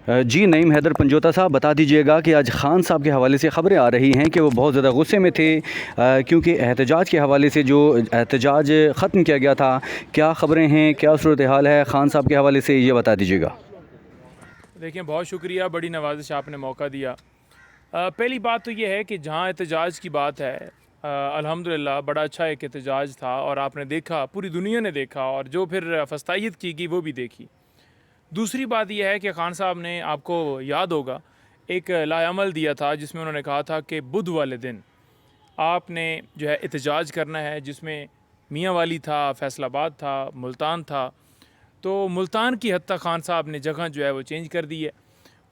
जी नईम हैदर पंजोता साहब, बता दीजिएगा कि आज खान साहब के हवाले से ख़बरें आ रही हैं कि वो बहुत ज़्यादा गुस्से में थे क्योंकि एहतजाज के हवाले से जो एहतजाज ख़त्म किया गया था। क्या ख़बरें हैं, क्या सूरत हाल है खान साहब के हवाले से, ये बता दीजिएगा। देखिए, बहुत शुक्रिया, बड़ी नवाजिश आपने मौका दिया। पहली बात तो ये है कि जहाँ एहतजाज की बात है, अल्हम्दुलिल्लाह बड़ा अच्छा एक एहतजाज था और आपने देखा, पूरी दुनिया ने देखा और जो फिर फस्तायत की गई वो भी देखी। दूसरी बात यह है कि खान साहब ने, आपको याद होगा, एक लाएअमल दिया था जिसमें उन्होंने कहा था कि बुध वाले दिन आपने जो है एहतजाज करना है, जिसमें मियाँ वाली था, फैसलाबाद था, मुल्तान था। तो मुल्तान की हद तक खान साहब ने जगह जो है वो चेंज कर दी है।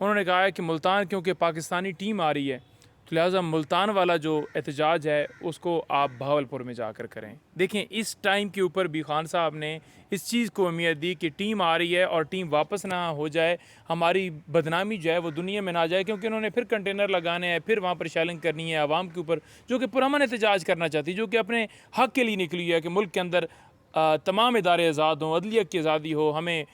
उन्होंने कहा है कि मुल्तान क्योंकि पाकिस्तानी टीम आ रही है, तो लिहाजा मुल्तान वाला जो एहतजाज है उसको आप बहावलपुर में जाकर करें। देखें, इस टाइम के ऊपर भी खान साहब ने इस चीज़ को अहमियत दी कि टीम आ रही है और टीम वापस ना हो जाए, हमारी बदनामी जो है वो दुनिया में ना जाए, क्योंकि उन्होंने फिर कंटेनर लगाने हैं, फिर वहाँ पर शेलिंग करनी है आवाम के ऊपर, जो कि पुरअमन एहतजाज करना चाहती, जो कि अपने हक़ के लिए निकली है कि मुल्क के अंदर तमाम इदारे आज़ाद हों, अदलिया की आज़ादी हो, हमें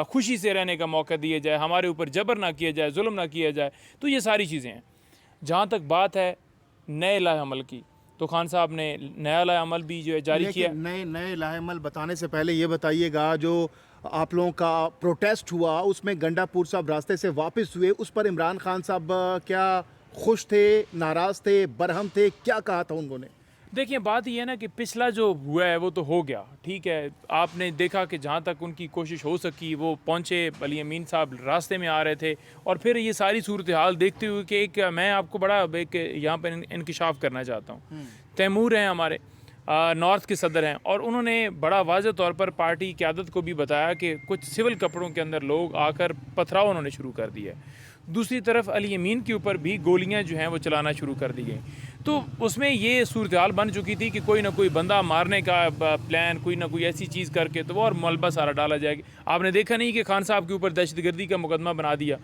खुशी से रहने का मौका दिया जाए, हमारे ऊपर जबर ना किया जाए, जुल्म ना किया जाए। तो ये सारी चीज़ें हैं। जहाँ तक बात है नए लाएअमल की, तो खान साहब ने नया लाएअमल भी जो है जारी किया। लेकिन नए नए लाएअमल बताने से पहले ये बताइएगा, जो आप लोगों का प्रोटेस्ट हुआ उसमें गंडापुर साहब रास्ते से वापस हुए, उस पर इमरान खान साहब क्या खुश थे, नाराज़ थे, बरहम थे, क्या कहा था उन्होंने? देखिए, बात ये है ना कि पिछला जो हुआ है वो तो हो गया, ठीक है। आपने देखा कि जहाँ तक उनकी कोशिश हो सकी वो पहुँचे, अली अमीन साहब रास्ते में आ रहे थे, और फिर ये सारी सूरत हाल देखते हुए कि एक मैं आपको बड़ा एक यहाँ पर इंकशाफ करना चाहता हूँ। तैमूर हैं हमारे, नॉर्थ के सदर हैं, और उन्होंने बड़ा वाज़ेह तौर पर पार्टी की क़यादत को भी बताया कि कुछ सिविल कपड़ों के अंदर लोग आकर पथराव उन्होंने शुरू कर दिया है। दूसरी तरफ अली अमीन के ऊपर भी गोलियां जो हैं वो चलाना शुरू कर दी गई। तो उसमें ये सूरत हाल बन चुकी थी कि कोई ना कोई बंदा मारने का प्लान, कोई ना कोई ऐसी चीज़ करके तो वो और मलबा सारा डाला जाएगा। आपने देखा नहीं कि खान साहब के ऊपर दहशतगर्दी का मुकदमा बना दिया।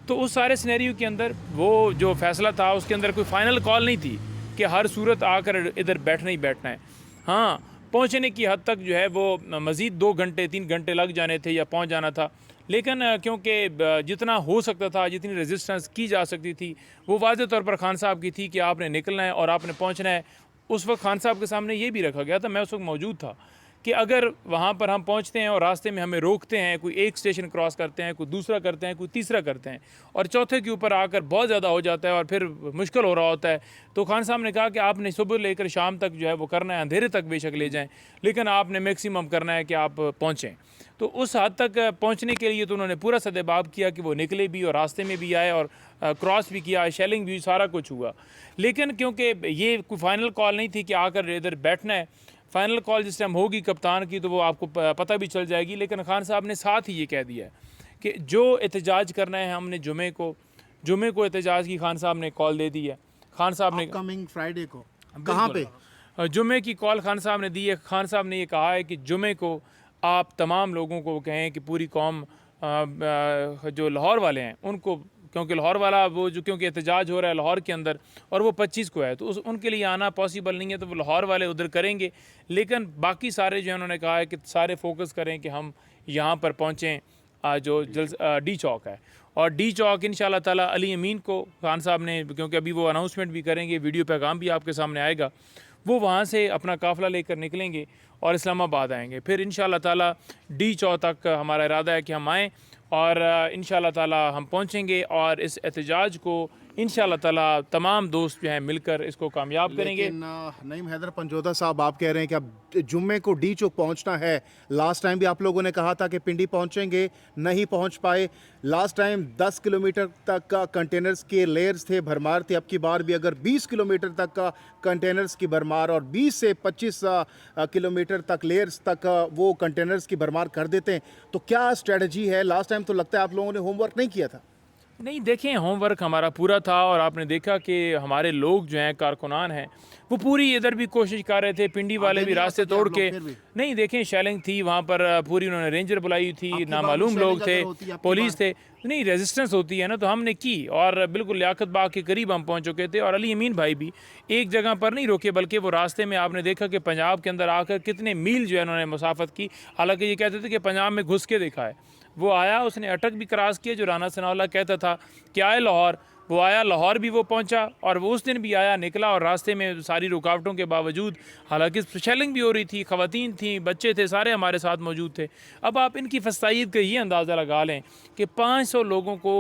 तो उस सारे सिनेरियो के अंदर वो जो फैसला था उसके अंदर कोई फ़ाइनल कॉल नहीं थी कि हर सूरत आकर इधर बैठना ही बैठना है। हाँ, पहुँचने की हद तक जो है वो मज़ीद 2 घंटे 3 घंटे लग जाने थे या पहुँच जाना था, लेकिन क्योंकि जितना हो सकता था, जितनी रेजिस्टेंस की जा सकती थी, वो वाज़ेह तौर पर खान साहब की थी कि आपने निकलना है और आपने पहुँचना है। उस वक्त खान साहब के सामने ये भी रखा गया था, मैं उस वक्त मौजूद था, कि अगर वहाँ पर हम पहुँचते हैं और रास्ते में हमें रोकते हैं, कोई एक स्टेशन क्रॉस करते हैं, कोई दूसरा करते हैं, कोई तीसरा करते हैं, और चौथे के ऊपर आकर बहुत ज़्यादा हो जाता है और फिर मुश्किल हो रहा होता है, तो खान साहब ने कहा कि आपने सुबह लेकर शाम तक जो है वो करना है, अंधेरे तक बेशक ले जाएं, लेकिन आपने मैक्सिमम करना है कि आप पहुँचें। तो उस हद तक पहुँचने के लिए तो उन्होंने पूरा सदेबाब किया कि वो निकले भी और रास्ते में भी आए और क्रॉस भी किया, शेलिंग भी, सारा कुछ हुआ। लेकिन क्योंकि ये कोई फ़ाइनल कॉल नहीं थी कि आकर इधर बैठना है, फ़ाइनल कॉल जिस टाइम होगी कप्तान की तो वो आपको पता भी चल जाएगी। लेकिन खान साहब ने साथ ही ये कह दिया है कि जो एहतजाज करना है हमने जुमे को एहतजाज की खान साहब ने कॉल दे दी है। खान साहब ने कमिंग फ्राइडे को कहाँ पे? जुमे की कॉल खान साहब ने दी है। खान साहब ने ये कहा है कि जुमे को आप तमाम लोगों को कहें कि पूरी कौम जो लाहौर वाले हैं उनको, क्योंकि लाहौर वाला वो जो क्योंकि एहतजाज हो रहा है लाहौर के अंदर और वो 25 को है, तो उनके लिए आना पॉसिबल नहीं है, तो वो लाहौर वाले उधर करेंगे। लेकिन बाकी सारे जो है उन्होंने कहा है कि सारे फोकस करें कि हम यहाँ पर पहुँचें, जो डी चौक है, और डी चौक इंशाल्लाह ताला अली अमीन को खान साहब ने, क्योंकि अभी वो अनाउंसमेंट भी करेंगे, वीडियो पैगाम भी आपके सामने आएगा, वो वहाँ से अपना काफ़िला लेकर निकलेंगे और इस्लामाबाद आएंगे। फिर इंशाल्लाह ताला डी चौक तक हमारा इरादा है कि हम आएँ और इंशाल्लाह ताला हम पहुँचेंगे और इस एहतजाज को इंशाल्लाह ताला तमाम दोस्त जो हैं मिलकर इसको कामयाब करेंगे। नईम हैदर पंजोता साहब, आप कह रहे हैं कि अब जुम्मे को डी चौक पहुंचना है। लास्ट टाइम भी आप लोगों ने कहा था कि पिंडी पहुंचेंगे, नहीं पहुंच पाए। लास्ट टाइम 10 किलोमीटर तक का कंटेनर्स के लेयर्स थे, भरमार थे। अब की बार भी अगर 20 किलोमीटर तक का कंटेनर्स की भरमार और 20 से 25 किलोमीटर तक लेयर्स तक वो कंटेनर्स की भरमार कर देते हैं, तो क्या स्ट्रेटजी है? लास्ट टाइम तो लगता है आप लोगों ने होमवर्क नहीं किया था। नहीं, देखें, होमवर्क हमारा पूरा था और आपने देखा कि हमारे लोग जो हैं, कारकुनान हैं, वो पूरी इधर भी कोशिश कर रहे थे, पिंडी वाले भी रास्ते तोड़ के। नहीं, देखें, शेलिंग थी वहाँ पर पूरी, उन्होंने रेंजर बुलाई थी, नामालूम लोग थे, पुलिस थे। नहीं, रेजिस्टेंस होती है ना, तो हमने की और बिल्कुल लियाकत बाग के करीब हम पहुँच चुके थे। और अली अमीन भाई भी एक जगह पर नहीं रोके, बल्कि वो रास्ते में आपने देखा कि पंजाब के अंदर आकर कितने मील जो है उन्होंने मुसाफत की। हालांकि ये कहते थे कि पंजाब में घुस के देखा है। वो आया, उसने अटक भी क्रॉस किया जो राना सनाउल्लाह कहता था कि आए लाहौर, वो आया, लाहौर भी वो पहुंचा और वो उस दिन भी आया, निकला और रास्ते में सारी रुकावटों के बावजूद, हालांकि शेलिंग भी हो रही थी, ख़वातीन थी, बच्चे थे, सारे हमारे साथ मौजूद थे। अब आप इनकी फस्तायद का ये अंदाज़ा लगा लें कि 500 लोगों को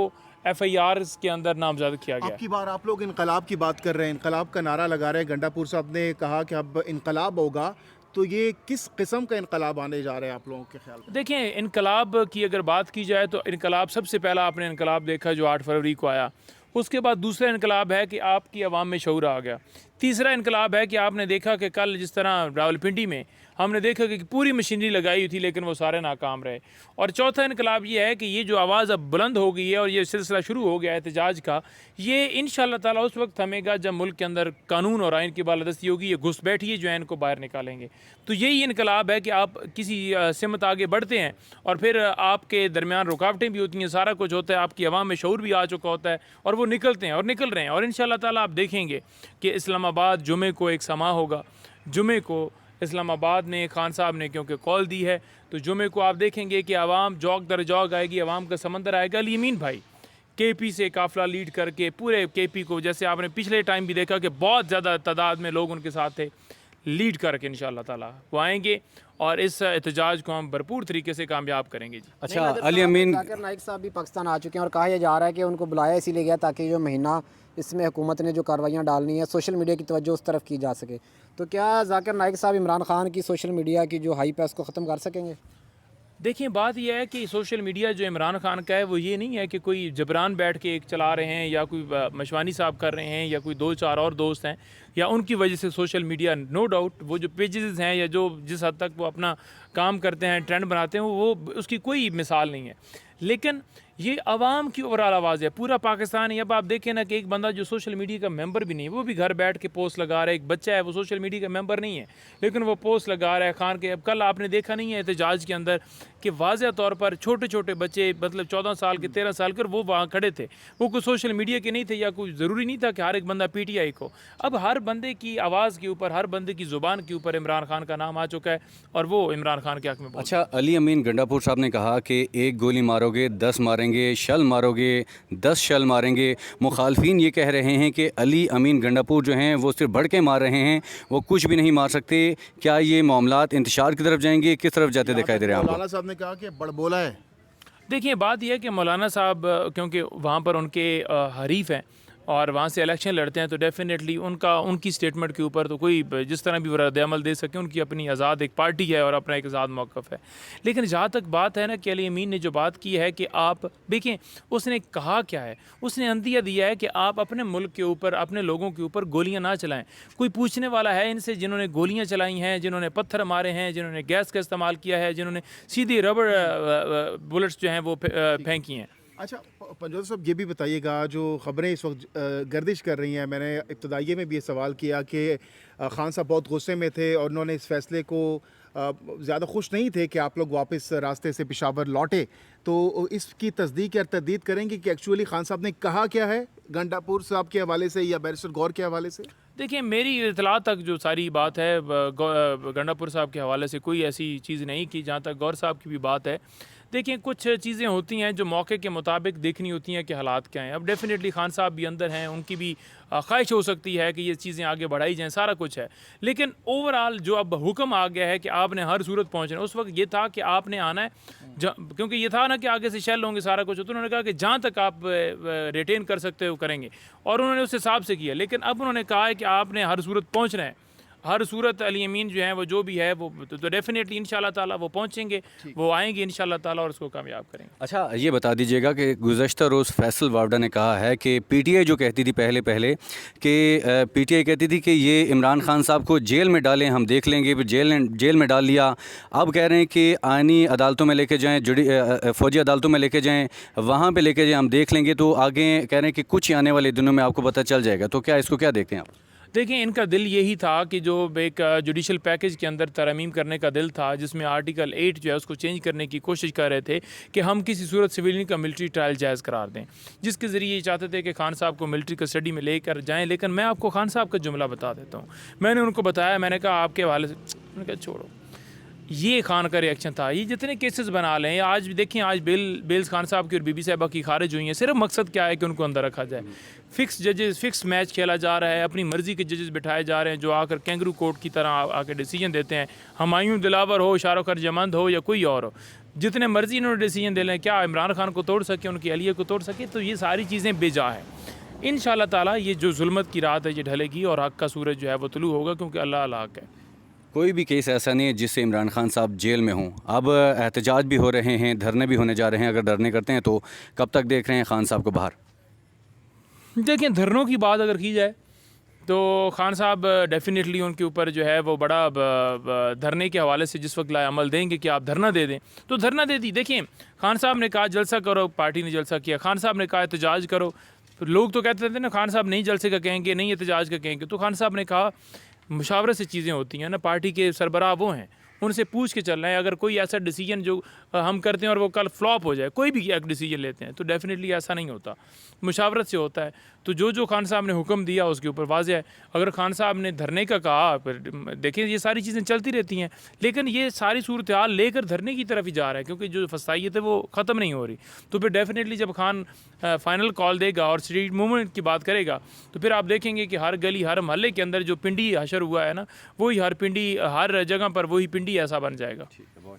FIR के अंदर नामजद किया गया। आपकी बार आप लोग इनकलाब की बात कर रहे हैं, इनकलाब का नारा लगा रहे हैं। गंडापुर साहब ने कहा कि अब इनकलाब होगा, तो ये किस किस्म का इनकलाब आने जा रहे हैं आप लोगों के ख्याल में? देखें, इनकलाब की अगर बात की जाए तो इनकलाब सबसे पहला आपने इनकलाब देखा जो 8 फरवरी को आया। उसके बाद दूसरा इनकलाब है कि आपकी आवाम में शऊर आ गया। तीसरा इनकलाब है कि आपने देखा कि कल जिस तरह रावलपिंडी में हमने देखा कि पूरी मशीनरी लगाई हुई थी लेकिन वो सारे नाकाम रहे। और चौथा इनकलाब ये है कि ये जो आवाज़ अब बुलंद हो गई है और ये सिलसिला शुरू हो गया है एहतजाज का, ये इंशाअल्लाह ताला उस वक्त थमेगा जब मुल्क के अंदर कानून और आइन की बालादस्ती होगी। ये घुसपैठिए जो है इनको बाहर निकालेंगे। तो यही इनकलाब है कि आप किसी सिमत आगे बढ़ते हैं और फिर आपके दरमियान रुकावटें भी होती हैं, सारा कुछ होता है, आपकी आवाम में शऊर भी आ चुका होता है और वो निकलते हैं और निकल रहे हैं। और इंशाअल्लाह ताला आप देखेंगे कि इस्लामाबाद जुमे को एक समा होगा। जुमे को इस्लामाबाद में खान साहब ने क्योंकि कॉल दी है, तो जुमे को आप देखेंगे कि आवाम जौक दर जौक आएगी, आवाम का समंदर आएगा। अली अमीन भाई KP से काफ़िला लीड करके पूरे KP को, जैसे आपने पिछले टाइम भी देखा कि बहुत ज़्यादा तादाद में लोग उनके साथ थे, लीड करके इंशाअल्लाह ताला वो आएंगे और इस एहतजाज को हम भरपूर तरीके से कामयाब करेंगे जी। अच्छा, अली अमीन जाकिर नाइक साहब भी पाकिस्तान आ चुके हैं और कहा यह जा रहा है कि उनको बुलाया इसीलिए गया ताकि जो महीना इसमें हुकूमत ने जो कार्रवाइयाँ डालनी है, सोशल मीडिया की तवज्जो उस तरफ की जा सके। तो क्या जाकिर नाइक साहब इमरान खान की सोशल मीडिया की जो हाइप है उसको ख़त्म कर सकेंगे? देखिए, बात यह है कि सोशल मीडिया जो इमरान खान का है वो ये नहीं है कि कोई जबरान बैठ के एक चला रहे हैं या कोई मशवानी साहब कर रहे हैं या कोई 2-4 और दोस्त हैं या उनकी वजह से सोशल मीडिया। नो डाउट वो जो पेजेस हैं या जो जिस हद तक वो अपना काम करते हैं, ट्रेंड बनाते हैं, वो उसकी कोई मिसाल नहीं है। लेकिन ये आवाम की ओवरऑल आवाज़ है, पूरा पाकिस्तान है। अब आप देखें ना कि एक बंदा जो सोशल मीडिया का मेंबर भी नहीं है वो भी घर बैठ के पोस्ट लगा रहा है। एक बच्चा है वो सोशल मीडिया का मेंबर नहीं है लेकिन वो पोस्ट लगा रहा है खान के। अब कल आपने देखा नहीं है एहतजाज के अंदर कि वाज़ह तौर पर छोटे छोटे बच्चे, मतलब 14 साल के, 13 साल के, वो वहाँ खड़े थे। वो कोई सोशल मीडिया के नहीं थे या कोई ज़रूरी नहीं था कि हर एक बंदा PTI को। अब हर बंदे की आवाज़ के ऊपर, हर बंदे की ज़ुबान के ऊपर इमरान खान का नाम आ चुका है और वो इमरान खान के हक़ में। अच्छा, अली अमीन गंडापुर साहब ने कहा कि एक गोली मारोगे 10 मारेंगे, शल मारोगे 10 शल मारेंगे। मुखालफिन ये कह रहे हैं कि अली अमीन गंडापुर जो हैं वो सिर्फ बढ़ के मार रहे हैं, वो कुछ भी नहीं मार सकते। क्या ये मामलात इंतशार की तरफ जाएंगे, किस तरफ जाते दिखाई दे रहे हैं आपको? मौलाना साहब ने कहा कि बड़बोला है। देखिए, बात यह है कि मौलाना साहब क्योंकि वहाँ पर उनके हरीफ हैं और वहाँ से इलेक्शन लड़ते हैं तो डेफिनेटली उनकी स्टेटमेंट के ऊपर तो कोई जिस तरह भी वो रद्द-ए-अमल दे सके, उनकी अपनी आज़ाद एक पार्टी है और अपना एक आज़ाद मौक़िफ़ है। लेकिन जहाँ तक बात है ना कि अली अमीन ने जो बात की है कि आप देखें उसने कहा क्या है, उसने अंदिया दिया है कि आप अपने मुल्क के ऊपर, अपने लोगों के ऊपर गोलियाँ ना चलाएँ। कोई पूछने वाला है इनसे जिन्होंने गोलियाँ चलाई हैं, जिन्होंने पत्थर मारे हैं, जिन्होंने गैस का इस्तेमाल किया है, जिन्होंने सीधी रबड़ बुलेट्स जो हैं वो फेंकी हैं। अच्छा पंजोदा साहब, ये भी बताइएगा जो ख़बरें इस वक्त गर्दिश कर रही हैं, मैंने इब्तदाइये में भी ये सवाल किया कि खान साहब बहुत गुस्से में थे और उन्होंने इस फ़ैसले को ज़्यादा खुश नहीं थे कि आप लोग वापस रास्ते से पेशावर लौटे। तो इसकी तस्दीक या तरदीद करेंगे कि एक्चुअली खान साहब ने कहा क्या है गंडापुर साहब के हवाले से या बैरिस्टर गौर के हवाले से? देखिए, मेरी इतला तक जो सारी बात है गंडापुर साहब के हवाले से कोई ऐसी चीज़ नहीं की। जहाँ तक गौर साहब की भी बात है, देखिए कुछ चीज़ें होती हैं जो मौके के मुताबिक देखनी होती हैं कि हालात क्या हैं। अब डेफिनेटली खान साहब भी अंदर हैं, उनकी भी ख्वाहिश हो सकती है कि ये चीज़ें आगे बढ़ाई जाएँ, सारा कुछ है। लेकिन ओवरऑल जो अब हुक्म आ गया है कि आपने हर सूरत पहुँचना, उस वक्त ये था कि आपने आना है क्योंकि ये था ना कि आगे से शेल होंगे, सारा कुछ। तो उन्होंने कहा कि जहाँ तक आप रिटेन कर सकते हो करेंगे और उन्होंने उस हिसाब से किया। लेकिन अब उन्होंने कहा है कि आपने हर सूरत पहुँचना है, हर सूरत। अली अमीन जो है वो जो भी है वो तो डेफिनेटली इंशाल्लाह ताला वो पहुँचेंगे, वो आएंगे इंशाल्लाह ताला और उसको कामयाब करेंगे। अच्छा, ये बता दीजिएगा कि गुज़श्ता रोज़ फैसल वावडा ने कहा है कि PTI जो कहती थी पहले कि PTI कहती थी कि ये इमरान खान साहब को जेल में डालें, हम देख लेंगे, फिर जेल में डाल लिया। अब कह रहे हैं कि आईनी अदालतों में लेके जाएँ, फ़ौजी अदालतों में लेके जाएँ, वहाँ पर लेके जाएँ, हम देख लेंगे। तो आगे कह रहे हैं कि कुछ आने वाले दिनों में आपको पता चल जाएगा। तो क्या इसको क्या देखते हैं आप? देखिए, इनका दिल यही था कि जो एक जुडिशल पैकेज के अंदर तरमीम करने का दिल था, जिसमें आर्टिकल 8 जो है उसको चेंज करने की कोशिश कर रहे थे कि हम किसी सूरत सिविलियन का मिलिट्री ट्रायल जायज़ करार दें, जिसके ज़रिए ये चाहते थे कि खान साहब को मिलिट्री कस्टडी में लेकर जाएं। लेकिन मैं आपको खान साहब का जुमला बता देता हूँ। मैंने उनको बताया, मैंने कहा आपके हवाले से, उन्होंने कहा छोड़ो, ये खान का रिएक्शन था। ये जितने केसेस बना लें, आज देखें, आज बेल्स खान साहब की और बीबी साहिबा की खारिज हुई हैं, सिर्फ मकसद क्या है कि उनको अंदर रखा जाए। फिक्स जजेस, फिक्स मैच खेला जा रहा है, अपनी मर्ज़ी के जजेस बिठाए जा रहे हैं जो आकर कैंगरू कोर्ट की तरह आके डिसीजन देते हैं। हुमायूं दिलावर हो, शाहरुख रजमंद हो या कोई और हो, जितने मर्जी इन्होंने डिसीजन दे लें, क्या इमरान खान को तोड़ सके, उनकी अहलिया को तोड़ सके? तो ये सारी चीज़ें बेजा हैं। इंशाअल्लाह ताला ये जो जुल्मत की रात है ये ढलेगी और हक़ का सूरज जो है वो तुलू होगा, क्योंकि अल्लाह अल हक़ है। कोई भी केस ऐसा नहीं है जिससे इमरान खान साहब जेल में हों। अब एहतजाज भी हो रहे हैं, धरने भी होने जा रहे हैं। अगर धरने करते हैं तो कब तक देख रहे हैं खान साहब को बाहर? देखिए, धरनों की बात अगर की जाए तो खान साहब डेफिनेटली उनके ऊपर जो है वो बड़ा धरने के हवाले से जिस वक्त लाए अमल देंगे कि आप धरना दे दें तो धरना दे दी। देखिए, खान साहब ने कहा जलसा करो, पार्टी ने जलसा किया। खान साहब ने कहा एहतजाज करो, तो लोग तो कहते थे ना खान साहब नहीं जलसे का कहेंगे, नहीं एहतजाज का कहेंगे। तो खान साहब ने कहा मुशावरत से चीज़ें होती हैं ना, पार्टी के सरबराह वो हैं, उनसे पूछ के चलना है। अगर कोई ऐसा डिसीजन जो हम करते हैं और वो कल फ्लॉप हो जाए, कोई भी एक डिसीजन लेते हैं तो डेफिनेटली ऐसा नहीं होता, मुशावरत से होता है। तो जो खान साहब ने हुक्म दिया उसके ऊपर वाज़ेह है। अगर खान साहब ने धरने का कहा, फिर देखें ये सारी चीज़ें चलती रहती हैं, लेकिन ये सारी सूरत हाल लेकर धरने की तरफ ही जा रहा है, क्योंकि जो फसाइयत है वो ख़त्म नहीं हो रही। तो फिर डेफिनेटली जब खान फाइनल कॉल देगा और स्ट्रीट मूवमेंट की बात करेगा तो फिर आप देखेंगे कि हर गली, हर महल्ले के अंदर जो पिंडी हशर हुआ है ना, वही हर पिंडी, हर जगह पर वही पिंडी ऐसा बन जाएगा। ठीक है, बहुत